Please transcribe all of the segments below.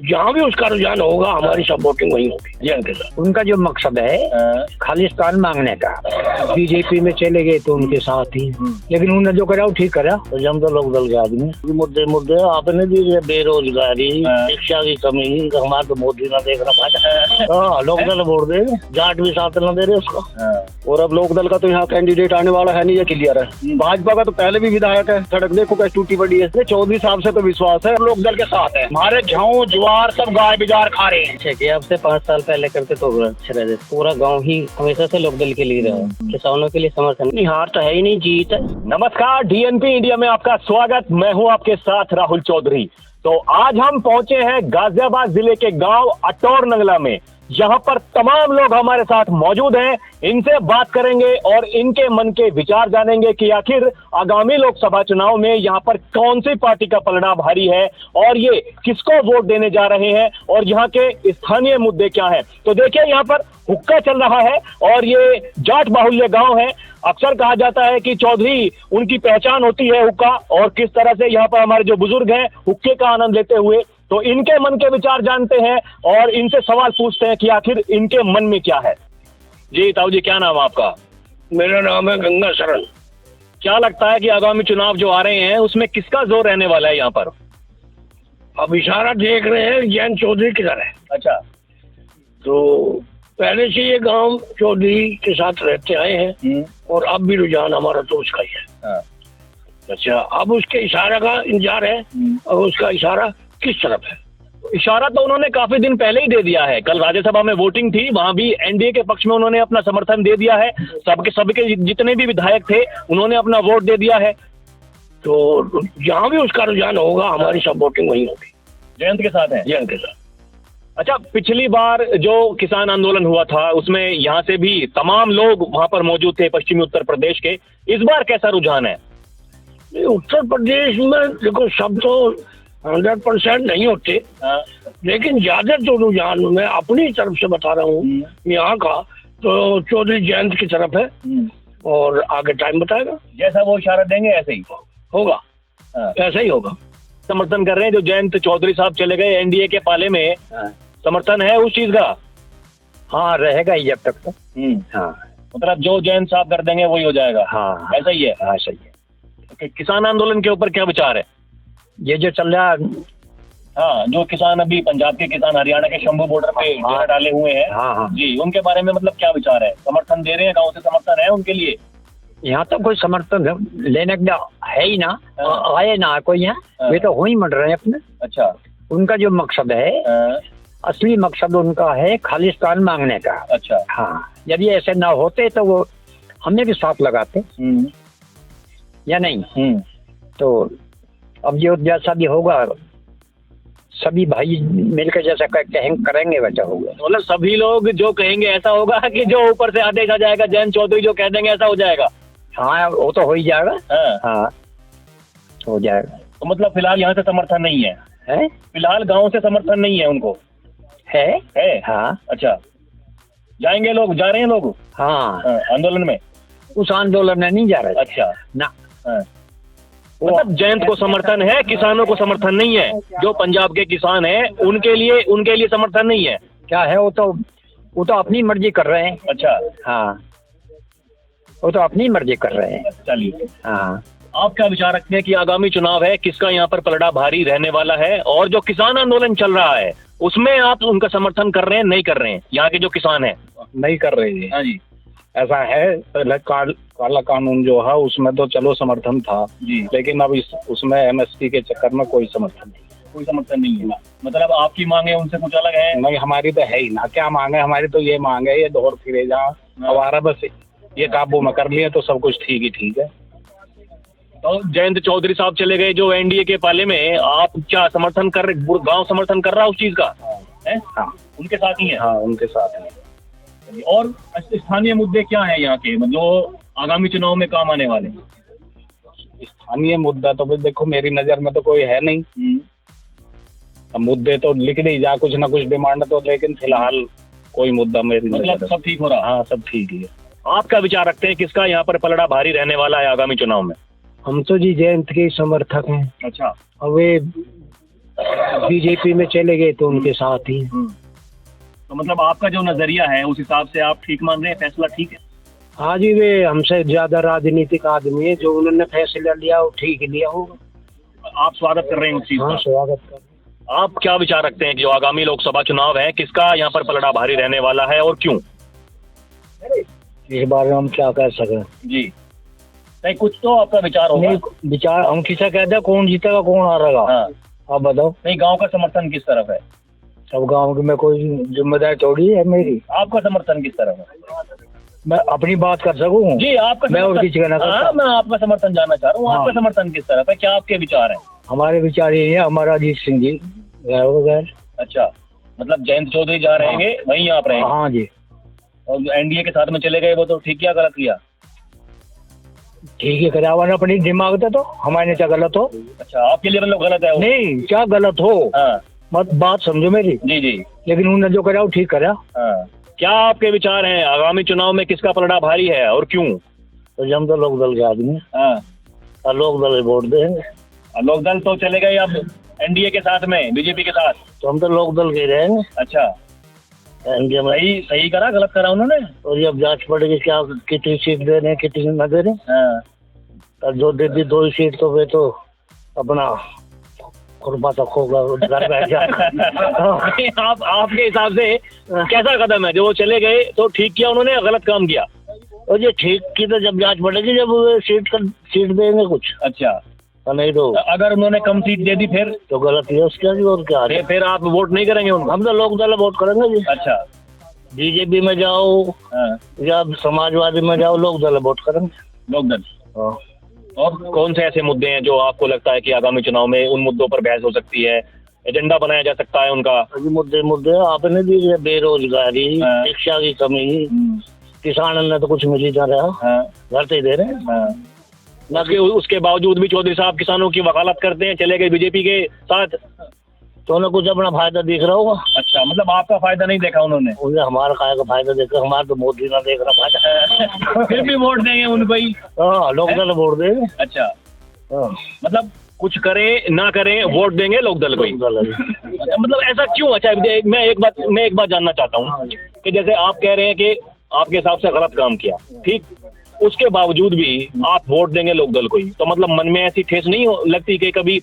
जहाँ भी उसका रुझान होगा हमारी सपोर्टिंग वही होगी जयंत के साथ। उनका जो मकसद है खालिस्तान मांगने का, बीजेपी में चले गए तो उनके साथ ही, लेकिन उन्होंने जो करा वो ठीक करा। तो हम तो लोग दल के आदमी मुद्दे आपने दिए, बेरोजगारी, शिक्षा की कमी, हमारे तो मोदी ना देख रहा। लोक दल वोट दे, जाट भी साथ न दे रहे उसको। और अब लोक दल का तो यहाँ कैंडिडेट आने वाला है नहीं, ये क्लियर है। भाजपा का तो पहले भी विधायक है, सड़क देखो कैसे टूटी पड़ी है। चौधरी साहब से तो विश्वास है, लोक दल के साथ है। हमारे झाऊ ज्वार सब गाय बिजार खा रहे हैं। ठीक है, अब से 5 साल पहले करते तो अच्छे रहते। पूरा गांव ही हमेशा से लोकदल के लिए रहा, किसानों के लिए समर्थन। नहीं, हार तो है ही नहीं, जीत है। नमस्कार, डीएनपी इंडिया में आपका स्वागत। मैं हूं आपके साथ राहुल चौधरी। तो आज हम पहुंचे हैं गाजियाबाद जिले के गांव अटौर नंगला में। यहाँ पर तमाम लोग हमारे साथ मौजूद हैं, इनसे बात करेंगे और इनके मन के विचार जानेंगे कि आखिर आगामी लोकसभा चुनाव में यहाँ पर कौन सी पार्टी का पलड़ा भारी है और ये किसको वोट देने जा रहे हैं और यहाँ के स्थानीय मुद्दे क्या हैं। तो देखिए, यहाँ पर हुक्का चल रहा है और ये जाट बाहुल्य गांव है। अक्सर कहा जाता है कि चौधरी उनकी पहचान होती है हुक्का, और किस तरह से यहाँ पर हमारे जो बुजुर्ग हैं हुक्के का आनंद लेते हुए। तो इनके मन के विचार जानते हैं और इनसे सवाल पूछते हैं कि आखिर इनके मन में क्या है। जी ताऊ जी, क्या नाम है आपका? मेरा नाम है गंगा शरण। क्या लगता है कि आगामी चुनाव जो आ रहे हैं उसमें किसका जोर रहने वाला है यहाँ पर? अब इशारा देख रहे हैं जयंत चौधरी किधर है। अच्छा, तो पहले से ये गांव चौधरी के साथ रहते आए हैं और अब भी रुझान हमारा तो उसका ही है। हाँ। अच्छा, अब उसके इशारे का इंतजार है और उसका इशारा किस तरफ है। इशारा तो उन्होंने काफी दिन पहले ही दे दिया है। कल राज्यसभा में वोटिंग थी, वहां भी एनडीए के पक्ष में उन्होंने अपना समर्थन दे दिया है। सबके जितने भी विधायक थे उन्होंने अपना वोट दे दिया है। तो जहाँ भी उसका रुझान होगा हमारी सपोर्टिंग वही होगी जयंत के साथ है। जयंत के साथ। अच्छा, पिछली बार जो किसान आंदोलन हुआ था उसमें यहाँ से भी तमाम लोग वहां पर मौजूद थे, पश्चिमी उत्तर प्रदेश के। इस बार कैसा रुझान है? उत्तर प्रदेश में देखो, सब तो 100% नहीं होते, लेकिन ज्यादा तो रुझान मैं अपनी तरफ से बता रहा हूँ यहाँ का, तो चौधरी जयंत की तरफ है और आगे टाइम बताएगा। जैसा वो इशारा देंगे ऐसे ही होगा, ऐसा ही होगा। समर्थन कर रहे हैं जो जयंत चौधरी साहब चले गए एनडीए के पाले में, समर्थन है उस चीज का? हाँ, रहेगा ही जब तक तो। हाँ, मतलब जो जयंत साहब कर देंगे वही हो जाएगा। हाँ, ऐसा ही है। हाँ, सही है। किसान आंदोलन के ऊपर क्या विचार है? ये जो चल रहा, हाँ, जो किसान अभी पंजाब के किसान हरियाणा के शंभू बॉर्डर पे डेरा डाले हुए हैं, हाँ, जी, उनके बारे में मतलब क्या विचार है? समर्थन दे रहे हैं, गाँव से समर्थन है उनके लिए? यहाँ तो कोई समर्थन लेने का है ही ना, आए ना कोई यहाँ, वे तो हो ही मर रहे हैं अपने। अच्छा, उनका जो मकसद है, असली मकसद उनका है खालिस्तान मांगने का। अच्छा, हाँ, यदि ऐसे ना होते तो वो हमें भी साथ लगाते या नहीं। तो अब जो जैसा भी होगा सभी भाई मिलकर जैसा करेंगे वैसा होगा। मतलब सभी लोग जो कहेंगे ऐसा होगा कि जो ऊपर से आदेश आ जाएगा, जयंत चौधरी जो कह देंगे ऐसा हो जाएगा? हाँ, वो तो हो ही जाएगा। हाँ, हो जाएगा। तो मतलब फिलहाल यहाँ से समर्थन नहीं है? फिलहाल गांव से समर्थन नहीं है उनको? है। हाँ। अच्छा, जाएंगे लोग, जा रहे हैं लोग? हाँ, आंदोलन में? उस आंदोलन में नहीं जा रहे। अच्छा ना, मतलब जयंत को समर्थन है, किसानों को समर्थन नहीं है। जो पंजाब के किसान हैं उनके लिए समर्थन नहीं है। क्या है, वो तो अपनी मर्जी कर रहे हैं। अच्छा, हाँ, वो तो अपनी मर्जी कर रहे हैं। चलिए, हाँ, आप क्या विचार रखते हैं कि आगामी चुनाव है, किसका यहाँ पर पलड़ा भारी रहने वाला है? और जो किसान आंदोलन चल रहा है उसमें आप उनका समर्थन कर रहे हैं, नहीं कर रहे हैं? यहाँ के जो किसान हैं नहीं कर रहे हैं। हाँ जी, ऐसा है, पहले काला कानून जो है उसमें तो चलो समर्थन था जी, लेकिन अब उसमें एमएसपी के चक्कर में कोई समर्थन नहीं। कोई समर्थन नहीं है। मतलब आपकी मांगे उनसे कुछ अलग है? नहीं, हमारी तो है ही ना। क्या मांगे हमारी? तो ये मांगे, ये दौड़ फिरे जहाँ हमारा बस ये काबू में कर लिए तो सब कुछ ठीक ही ठीक है। तो जयंत चौधरी साहब चले गए जो एनडीए के पाले में, आप क्या समर्थन कर रहे? गांव समर्थन कर रहा है उस चीज का है? हाँ, उनके साथ ही है। हाँ, उनके साथ है। और स्थानीय मुद्दे क्या है यहाँ के जो आगामी चुनाव में काम आने वाले? स्थानीय मुद्दा तो भाई देखो, मेरी नजर में तो कोई है नहीं। अब मुद्दे तो लिख दी जा, कुछ ना कुछ डिमांड तो, लेकिन फिलहाल कोई मुद्दा मेरी मतलब सब ठीक हो रहा? हाँ, सब ठीक ही है। आप क्या विचार रखते हैं, किसका यहाँ पर पलड़ा भारी रहने वाला है आगामी चुनाव में? हम तो जी जयंत के समर्थक हैं। अच्छा, और वे बीजेपी में चले गए तो उनके साथ ही। तो मतलब आपका जो नजरिया है उस हिसाब से आप ठीक मान रहे हैं, फैसला ठीक है? हाँ जी, वे हमसे ज्यादा राजनीतिक आदमी है, जो उन्होंने फैसला लिया वो ठीक लिया होगा। आप स्वागत कर रहे हैं उस चीज हाँ, का? स्वागत कर। आप क्या विचार रखते हैं कि जो आगामी लोकसभा चुनाव है किसका यहाँ पर पलड़ा भारी रहने वाला है और क्यों? इस बारे में हम क्या कह सकें? जी नहीं, कुछ तो आपका विचार होगा। नहीं, विचार हम किसा कहते हैं, कौन जीतेगा कौन हारेगा? हाँ। आप बताओ। नहीं, गांव का समर्थन किस तरफ है? सब गांव की में कोई जिम्मेदारी थोड़ी है मेरी। आपका समर्थन किस तरफ है? मैं अपनी बात कर सकूं? जी, आपका मैं और किसी का ना करता। हाँ, मैं आपका समर्थन जानना चाह रहा हूँ। हाँ। आपका समर्थन किस तरफ है, क्या आपके विचार हैं? हमारे विचार ये है, हमारा अजीत सिंह जी गैर। अच्छा, मतलब जयंत चौधरी जा रहेंगे, वहीं आप रहेंगे? हाँ जी। और एनडीए के साथ में चले गए, वो तो ठीक किया गलत किया? ठीक है, करावा ना अपनी दिमाग से, तो हमारे क्या गलत हो? अच्छा, आपके लिए मतलब गलत है वो? नहीं, क्या गलत हो हाँ मत बात समझो मेरी। जी जी। लेकिन उन्होंने जो करा वो ठीक करा। हाँ, क्या आपके विचार हैं आगामी चुनाव में किसका पलड़ा भारी है और क्यों? तो हम तो लोक दल के आदमी, हाँ, लोक दल वोट देंगे। लोक दल तो चले गए अब एनडीए के साथ में, बीजेपी के साथ। तो हम तो लोक दल के ही रहेंगे। अच्छा, एनडीए में। सही सही करा गलत करा उन्होंने? और ये अब जांच पड़ेगी क्या कितनी सीट दे रहे हैं कितनी न दे रहे हैं। हाँ। और जो दे दी 2 ही सीट तो वे तो अपना खुरपा तक होगा, घर बैठ जाएगा। नहीं, आप आपके हिसाब से कैसा कदम है जो वो चले गए तो ठीक किया उन्होंने या गलत काम किया? और ये ठीक की तो जब जांच पड़ेगी, जब वो सीट देंगे कुछ। अच्छा, और नहीं तो अगर उन्होंने कम सीट दे दी फिर? तो गलत ही है उसका जी, और क्या है। फिर आप वोट नहीं करेंगे उनको? हम तो लोक दल वोट करेंगे जी। अच्छा। बीजेपी में जाओ हाँ, या समाजवादी में जाओ, लोक दल वोट करेंगे। लोक दल। हाँ। और कौन से ऐसे मुद्दे हैं जो आपको लगता है कि आगामी चुनाव में उन मुद्दों पर बहस हो सकती है, एजेंडा बनाया जा सकता है उनका? अभी मुद्दे आपने दी है, बेरोजगारी, हाँ। शिक्षा की कमी, किसान ने तो कुछ मिल ही ना रहा। हाँ, घर से ही दे रहे हैं। ना कि उसके बावजूद भी चौधरी साहब किसानों की वकालत करते हैं, चले गए बीजेपी के साथ। तो उन्हें कुछ अपना फायदा दिख रहा होगा। अच्छा, मतलब आपका फायदा नहीं देखा उन्होंने? उन्हें हमारा काय का फायदा देखा, हमारा तो मोदी ना देख रहा फायदा। फिर भी वोट देंगे उनको ही? हाँ, लोक दल वोट देंगे। अच्छा, हाँ, मतलब कुछ करें ना करें वोट देंगे लोक दल को ही? लोक दल है। अच्छा, मतलब ऐसा क्यों? अच्छा, मैं एक बात जानना चाहता हूँ कि जैसे आप कह रहे हैं कि आपके हिसाब से गलत काम किया, ठीक, उसके बावजूद भी आप वोट देंगे लोक दल को ही, तो मतलब मन में ऐसी ठेस नहीं लगती कि कभी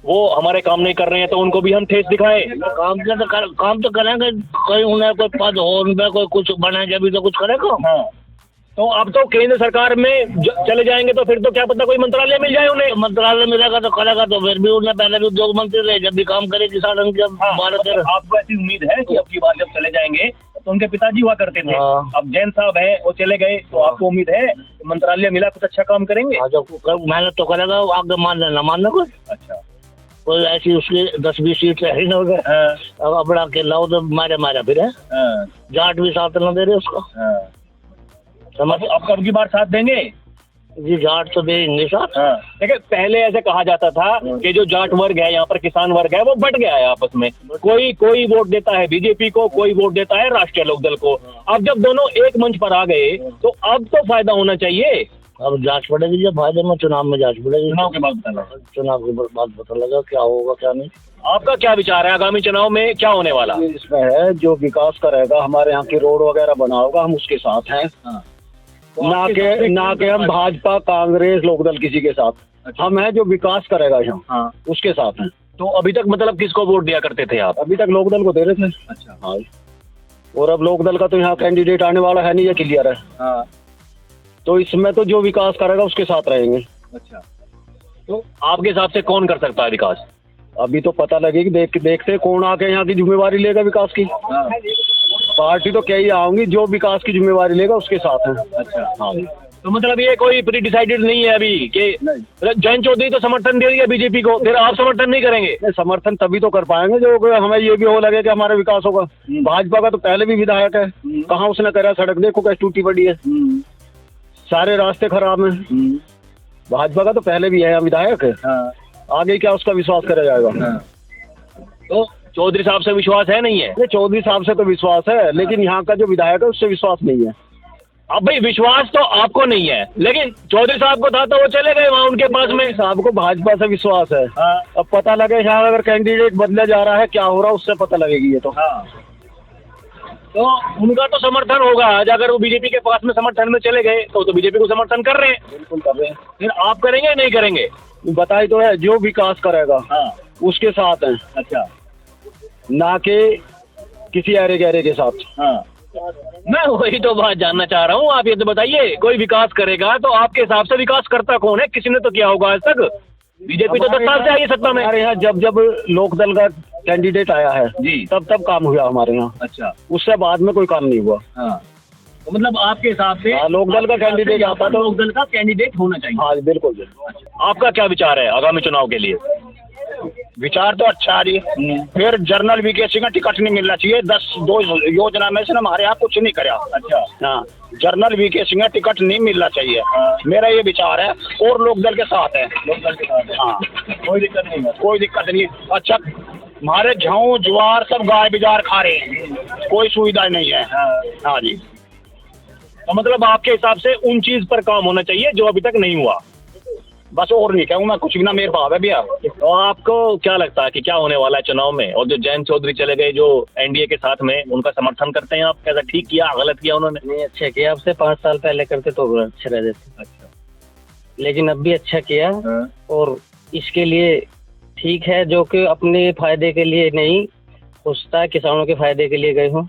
वो हमारे काम नहीं कर रहे हैं तो उनको भी हम ठेस दिखाएं? काम तो करेंगे, कोई उन्हें कोई पद हो, उनमें कोई कुछ बने जब तो कुछ करेगा। हाँ, तो अब तो केंद्र सरकार में चले जाएंगे तो फिर तो क्या पता कोई मंत्रालय मिल जाए उन्हें। मंत्रालय मिलेगा तो करेगा, तो फिर भी उन्हें पहले भी उद्योग मंत्री रहे, जब भी काम करे किसान जब भारत। आपको ऐसी उम्मीद है कि अब की बार जब चले जाएंगे तो उनके पिताजी हुआ करते थे, हाँ। अब जैन साहब है वो चले गए, तो आपको उम्मीद है मंत्रालय मिला कुछ अच्छा काम करेंगे? जब मेहनत तो करेगा, आगे मान लेना मानना कुछ। अच्छा, कोई ऐसी उसकी 10-20 सीट है ही ना होगा। हाँ, अब अपना अकेला हो तो मारे फिर है। हाँ, जाट भी साथ न दे रहे उसको। हाँ। समझ। अब अब की बार साथ देंगे? जी, जाट तो देंगे साथ। हाँ, देखिए पहले ऐसे कहा जाता था कि जो जाट वर्ग है यहाँ पर, किसान वर्ग है, वो बट गया है आपस में, कोई वोट देता है बीजेपी को, कोई वोट देता है राष्ट्रीय लोकदल को। अब जब दोनों एक मंच पर आ गए तो अब तो फायदा होना चाहिए। अब जांच पड़ेगी, जब फायदे में चुनाव में जांच पड़ेगी। चुनाव के बाद बताना, चुनाव के बाद पता लगा क्या होगा क्या नहीं। आपका क्या विचार है आगामी चुनाव में क्या होने वाला? इसमें है जो विकास करेगा, हमारे यहाँ की रोड वगैरह बना होगा, हम उसके साथ हैं। ना के हम भाजपा कांग्रेस लोकदल किसी के साथ। अच्छा। हम हैं जो विकास करेगा यहाँ, उसके साथ हैं। तो अभी तक मतलब किसको वोट दिया करते थे आप? अभी तक लोकदल को दे रहे थे। अच्छा। हाँ, और अब लोकदल का तो यहाँ कैंडिडेट आने वाला है नहीं, ये क्लियर है। हाँ। तो इसमें तो जो विकास करेगा उसके साथ रहेंगे। अच्छा, तो आपके हिसाब से कौन कर सकता है विकास? अभी तो पता लगेगी, देखते कौन आके यहाँ की जिम्मेवारी लेगा विकास की। हाँ। पार्टी तो क्या ही आऊंगी, जो विकास की जिम्मेवारी लेगा उसके साथ है। अच्छा, हाँ। तो मतलब ये कोई प्री डिसाइडेड नहीं है अभी कि जयंत चौधरी तो समर्थन दे रही है बीजेपी को, फिर आप समर्थन नहीं करेंगे? समर्थन तभी तो कर पाएंगे जो हमें ये भी हो लगे कि हमारा विकास होगा। भाजपा का तो पहले भी विधायक है, कहाँ उसने करा? सड़क देखो कैसे टूटी पड़ी है, सारे रास्ते खराब हैं। भाजपा का तो पहले भी है, विधायक है। आगे क्या उसका विश्वास करा जाएगा? तो चौधरी साहब से विश्वास है नहीं है? चौधरी साहब से तो विश्वास है, लेकिन यहाँ का जो विधायक है उससे विश्वास नहीं है। अब भाई विश्वास तो आपको नहीं है, लेकिन चौधरी साहब को था तो वो चले गए वहाँ उनके पास में। साहब को भाजपा से विश्वास है। अब पता लगे शायद अगर कैंडिडेट बदला जा रहा है, क्या हो रहा है उससे पता लगेगी ये तो। तो उनका तो समर्थन होगा आज, अगर वो बीजेपी के पास में समर्थन में चले गए तो बीजेपी को समर्थन कर रहे हैं। बिल्कुल कर रहे हैं। फिर आप करेंगे या नहीं करेंगे? बताई तो है, जो विकास करेगा उसके साथ है। अच्छा, ना कि किसी अरे गहरे के साथ। मैं वही तो बात जानना चाह रहा हूँ। आप ये तो बताइए, कोई विकास करेगा तो आपके हिसाब से विकास करता कौन है? किसी ने तो किया होगा आज तक। बीजेपी तो 10 साल से आई है सत्ता में। हमारे यहाँ जब लोकदल का कैंडिडेट आया है जी, तब काम हुआ हमारे यहाँ। अच्छा, उससे बाद में कोई काम नहीं हुआ। तो मतलब आपके हिसाब से लोकदल का कैंडिडेट आता तो लोकदल का कैंडिडेट होना चाहिए। हाँ बिल्कुल बिल्कुल। आपका क्या विचार है आगामी चुनाव के लिए? विचार तो अच्छा आ रही है। फिर जर्नल वीकेसी का टिकट नहीं मिलना चाहिए। 10 योजना में से हमारे यहाँ कुछ नहीं करा। अच्छा, हाँ, जर्नल वीकेसी का टिकट नहीं मिलना चाहिए। मेरा ये विचार है। और लोकदल के साथ है। लोकदल के साथ है। हाँ, कोई दिक्कत नहीं है। कोई दिक्कत नहीं है। अच्छा, हमारे गेहूँ ज्वार सब गाय बाजार खा रहे हैं, कोई सुविधा नहीं है। हाँ जी। तो मतलब आपके हिसाब से उन चीज पर काम होना चाहिए जो अभी तक नहीं हुआ। बस और नहीं कहूँ मैं कुछ भी ना, मेरे भाव है भैया। तो आपको क्या लगता है कि क्या होने वाला है चुनाव में? और जो जयंत चौधरी चले गए जो एनडीए के साथ में, उनका समर्थन करते हैं आप? कैसा ठीक किया, गलत किया उन्होंने? नहीं, अच्छा किया। अब से 5 साल पहले करते तो अच्छे रह देते। अच्छा, लेकिन अब भी अच्छा किया। और इसके लिए ठीक है, जो कि अपने फायदे के लिए नहीं सोचता, किसानों के फायदे के लिए गए हों।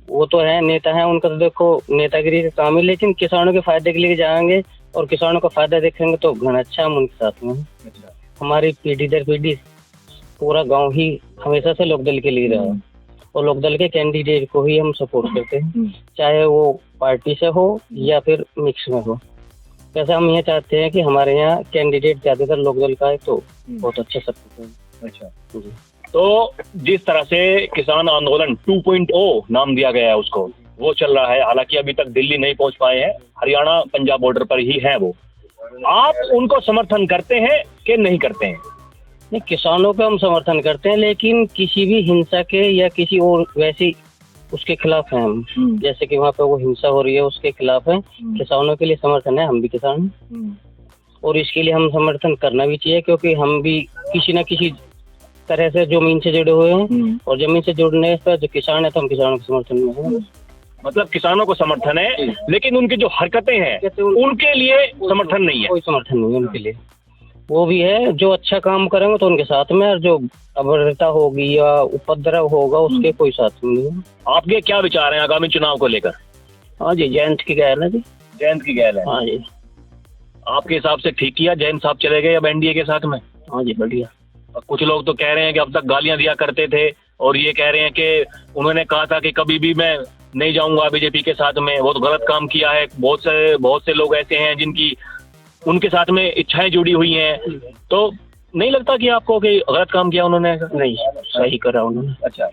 वो तो है, नेता है, उनका तो देखो नेतागिरी का काम है, लेकिन किसानों के फायदे के लिए जाएंगे और किसानों का फायदा देखेंगे तो घना अच्छा हम उनके साथ में। हमारी पीढ़ी दर पीढ़ी पूरा गांव ही हमेशा से लोकदल के लिए रहा है और लोकदल के कैंडिडेट को ही हम सपोर्ट करते हैं, चाहे वो पार्टी से हो या फिर मिक्स में हो। वैसे हम ये चाहते हैं कि हमारे यहाँ कैंडिडेट ज्यादातर लोकदल का है तो बहुत अच्छा सपोर्ट है। अच्छा, तो जिस तरह से किसान आंदोलन 2.0 नाम दिया गया है उसको, वो चल रहा है। हालांकि अभी तक दिल्ली नहीं पहुंच पाए हैं, हरियाणा पंजाब बॉर्डर पर ही है वो। आप उनको समर्थन करते हैं कि नहीं करते हैं? नहीं, किसानों का हम समर्थन करते हैं, लेकिन किसी भी हिंसा के या किसी और वैसी उसके खिलाफ हैं हम। जैसे कि वहाँ पे वो हिंसा हो रही है उसके खिलाफ है। किसानों के लिए समर्थन है, हम भी किसान हैं और इसके लिए हम समर्थन करना भी चाहिए, क्योंकि हम भी किसी न किसी तरह से जमीन से जुड़े हुए हैं और जमीन से जुड़ने पर जो किसान है तो हम किसानों के समर्थन में हैं। मतलब किसानों को समर्थन है, लेकिन उनकी जो हरकतें हैं उनके लिए समर्थन नहीं है। कोई समर्थन नहीं है उनके लिए। वो भी है, जो अच्छा काम करेंगे तो उनके साथ में, और जो अभद्रता होगी या उपद्रव होगा उसके कोई साथ में नहीं है। आपके क्या विचार हैं आगामी चुनाव को लेकर? हाँ जी, जयंत की गैल है जी। जयंत की गैल है। हाँ जी। आपके हिसाब से ठीक किया जयंत साहब चले गए अब एनडीए के साथ में? हाँ जी, बढ़िया। कुछ लोग तो कह रहे हैं कि अब तक गालियां दिया करते थे और ये कह रहे हैं कि उन्होंने कहा था कि कभी भी मैं नहीं जाऊंगा बीजेपी के साथ में, वो तो गलत काम किया है। बहुत से लोग ऐसे हैं जिनकी उनके साथ में इच्छाएं जुड़ी हुई हैं। तो नहीं लगता कि आपको कि गलत काम किया उन्होंने? नहीं, सही करा उन्होंने। अच्छा,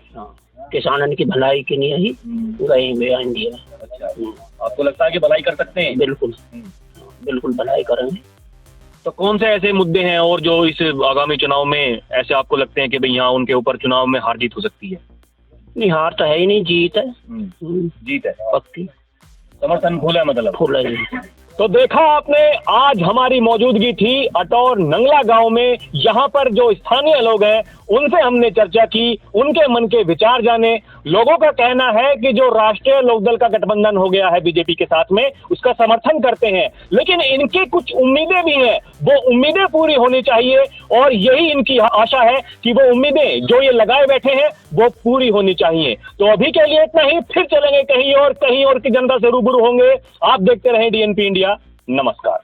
किसानों की भलाई के लिए ही गए हुए एनडीए। अच्छा, आपको लगता है कि भलाई कर सकते हैं? बिल्कुल बिल्कुल भलाई करेंगे। तो कौन से ऐसे मुद्दे हैं और जो इस आगामी चुनाव में ऐसे आपको लगते हैं कि भाई यहाँ उनके ऊपर चुनाव में हार जीत हो सकती है? नहीं, हार तो है ही नहीं, जीत है। जीत है पक्की। समर्थन फूल है, मतलब फूल है। तो देखा आपने, आज हमारी मौजूदगी थी अटौर नंगला गांव में। यहाँ पर जो स्थानीय लोग हैं उनसे हमने चर्चा की, उनके मन के विचार जाने। लोगों का कहना है कि जो राष्ट्रीय लोकदल का गठबंधन हो गया है बीजेपी के साथ में, उसका समर्थन करते हैं, लेकिन इनकी कुछ उम्मीदें भी हैं, वो उम्मीदें पूरी होनी चाहिए और यही इनकी आशा है कि वो उम्मीदें जो ये लगाए बैठे हैं वो पूरी होनी चाहिए। तो अभी के लिए इतना ही, फिर चलेंगे कहीं और की जनता से रूबरू होंगे। आप देखते रहें डीएनपी इंडिया। नमस्कार।